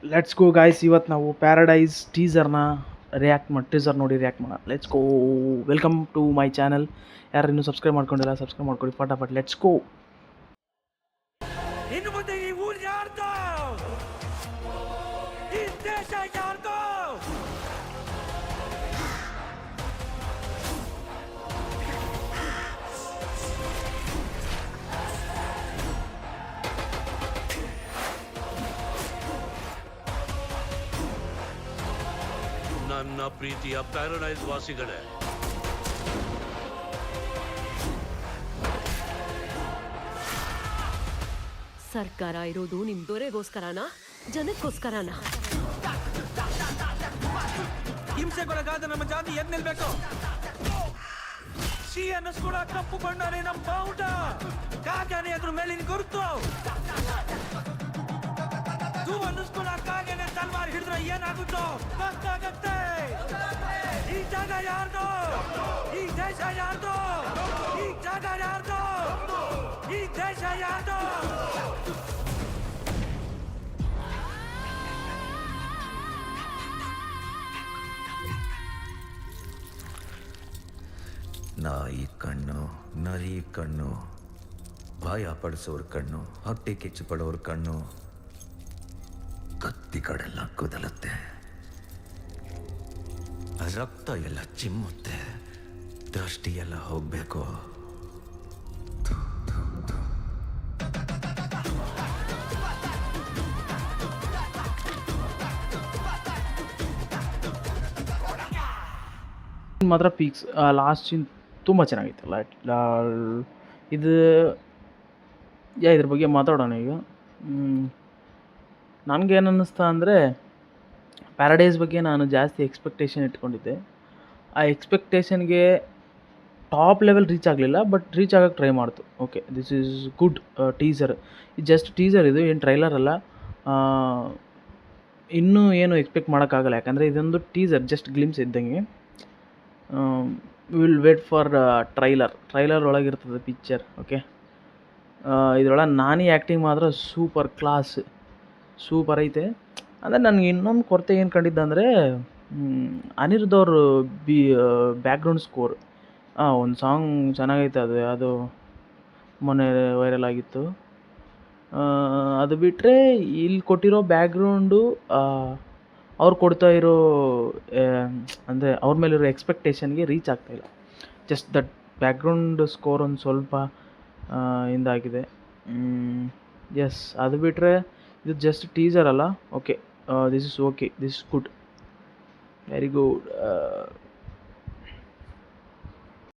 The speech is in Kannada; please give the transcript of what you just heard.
Let's go guys. ಇವತ್ತು ನಾವು ಪ್ಯಾರಡೈಸ್ ಟೀಸರ್ನ ಟೀಸರ್ ನೋಡಿ ರಿಯಾಕ್ಟ್ ಮಾಡೋಣ. Let's go. Welcome to my channel. ಯಾರು ಇನ್ನೂ ಸಬ್ಸ್ಕ್ರೈಬ್ ಮಾಡ್ಕೊಂಡಿಲ್ಲ ಸಬ್ಸ್ಕ್ರೈಬ್ ಮಾಡ್ಕೊಳ್ಳಿ ಫಟಾಫಟ್. Let's go. ಇನ್ನು ಮುಂದೆ ಈ ಊರು ಯಾರ್ದು? ಈ ದೇಶ ಯಾರ್ದು? ನನ್ನ ಪ್ರೀತಿಯ ಪ್ಯಾರಡೈಸ್ ವಾಸಿಗಳೇ, ಸರ್ಕಾರ ಇರೋದು ನಿಮ್ ದೊರೆಗೋಸ್ಕರನಾ ಜನಕ್ಕೋಸ್ಕರನಾ? ಹಿಂಸೆಗೊಳಗಾದ ನಮ್ಮ ಜಾತಿ ಎದ್ ನಿಲ್ಬೇಕು. ಸಿ ಅನ್ನಿಸ್ಕೊಳ ಕಪ್ಪು ಬಣ್ಣನೇ ನಮ್ಮ ಬಾವುಟ, ಕಾಗನೆ ಅದ್ರ ಮೇಲಿನ ಗುರುತು. ತೂ ಅನ್ನಿಸ್ಕೊಳ ಕಾಗನೆ ತಲ್ವಾರ್ ಹಿಡಿದ್ರೆ ಏನಾಗುತ್ತೋ ಗೊತ್ತಾಗತ್ತೆ. ಈ ಜಾಗ ಯಾರ್ದು? ಈ ದೇಶ ಯಾರ್ದು? ಈ ಜಾಗ ಯಾರ್ದು? ಈ ದೇಶ ಯಾರ್ದು? ನಾಯಿ ಕಣ್ಣು, ನರಿ ಕಣ್ಣು, ಭಯ ಪಡಿಸೋರ್ ಕಣ್ಣು, ಹೊಟ್ಟೆ ಕಿಚ್ಚು ಪಡೋರ್ ಕಣ್ಣು, ಕತ್ತಿಗಳೆಲ್ಲ ಕುದಲುತ್ತೆ, ರಕ್ತ ಎಲ್ಲ ಚಿಮ್ಮುತ್ತೆ, ದೃಷ್ಟಿ ಎಲ್ಲ ಹೋಗ್ಬೇಕು. ಮಾತ್ರ ಪೀಕ್ಸ್ ಲಾಸ್ಟ್ ಸೀನ್ ತುಂಬ ಚೆನ್ನಾಗಿತ್ತಲ್ಲ. ಇದು ಇದ್ರ ಬಗ್ಗೆ ಮಾತಾಡೋಣ ಈಗ. ನನಗೇನು ಅನ್ನಿಸ್ತಾ ಅಂದರೆ, ಪ್ಯಾರಡೈಸ್ ಬಗ್ಗೆ ನಾನು ಜಾಸ್ತಿ ಎಕ್ಸ್ಪೆಕ್ಟೇಷನ್ ಇಟ್ಕೊಂಡಿದ್ದೆ. ಆ ಎಕ್ಸ್ಪೆಕ್ಟೇಷನ್ಗೆ ಟಾಪ್ ಲೆವೆಲ್ ರೀಚ್ ಆಗಲಿಲ್ಲ, ಬಟ್ ರೀಚ್ ಆಗೋಕ್ಕೆ ಟ್ರೈ ಮಾಡ್ತು. Okay, this is good teaser. ಇದು ಜಸ್ಟ್ ಟೀಸರ್, ಇದು ಏನು ಟ್ರೈಲರ್ ಅಲ್ಲ. ಇನ್ನೂ ಏನು ಎಕ್ಸ್ಪೆಕ್ಟ್ ಮಾಡೋಕ್ಕಾಗಲ್ಲ, ಯಾಕಂದರೆ ಇದೊಂದು ಟೀಸರ್, ಜಸ್ಟ್ ಗ್ಲಿಮ್ಸ್ ಇದ್ದಂಗೆ. ವಿಲ್ ವೇಟ್ ಫಾರ್ ಟ್ರೈಲರ್ ಒಳಗಿರ್ತದೆ ಪಿಕ್ಚರ್. ಓಕೆ, ಇದರೊಳಗೆ ನಾನಿ ಆ್ಯಕ್ಟಿಂಗ್ ಮಾತ್ರ ಸೂಪರ್ ಕ್ಲಾಸ್, ಸೂಪರ್ ಐತೆ. ಅಂದರೆ ನನಗೆ ಇನ್ನೊಂದು ಕೊರತೆ ಏನು ಕಂಡಿದ್ದೆ ಅಂದರೆ, ಅನಿರುದ್ಧ್ ಅವರು ಬ್ಯಾಕ್ಗ್ರೌಂಡ್ ಸ್ಕೋರ್. ಒಂದು ಸಾಂಗ್ ಚೆನ್ನಾಗೈತೆ, ಅದು ಮೊನ್ನೆ ವೈರಲ್ ಆಗಿತ್ತು. ಅದು ಬಿಟ್ಟರೆ ಇಲ್ಲಿ ಕೊಟ್ಟಿರೋ ಬ್ಯಾಕ್ಗ್ರೌಂಡು, ಅವ್ರು ಕೊಡ್ತಾ ಇರೋ ಅಂದರೆ ಅವ್ರ ಮೇಲಿರೋ ಎಕ್ಸ್ಪೆಕ್ಟೇಷನ್ಗೆ ರೀಚ್ ಆಗ್ತಾಯಿಲ್ಲ. ಜಸ್ಟ್ ದಟ್ ಬ್ಯಾಕ್ಗ್ರೌಂಡ್ ಸ್ಕೋರ್ ಒಂದು ಸ್ವಲ್ಪ ಇಂದಾಗಿದೆ. ಎಸ್, ಅದು ಬಿಟ್ಟರೆ ಇದು ಜಸ್ಟ್ ಟೀಸರ್ ಅಲ್ಲ. Okay, this is good, very good.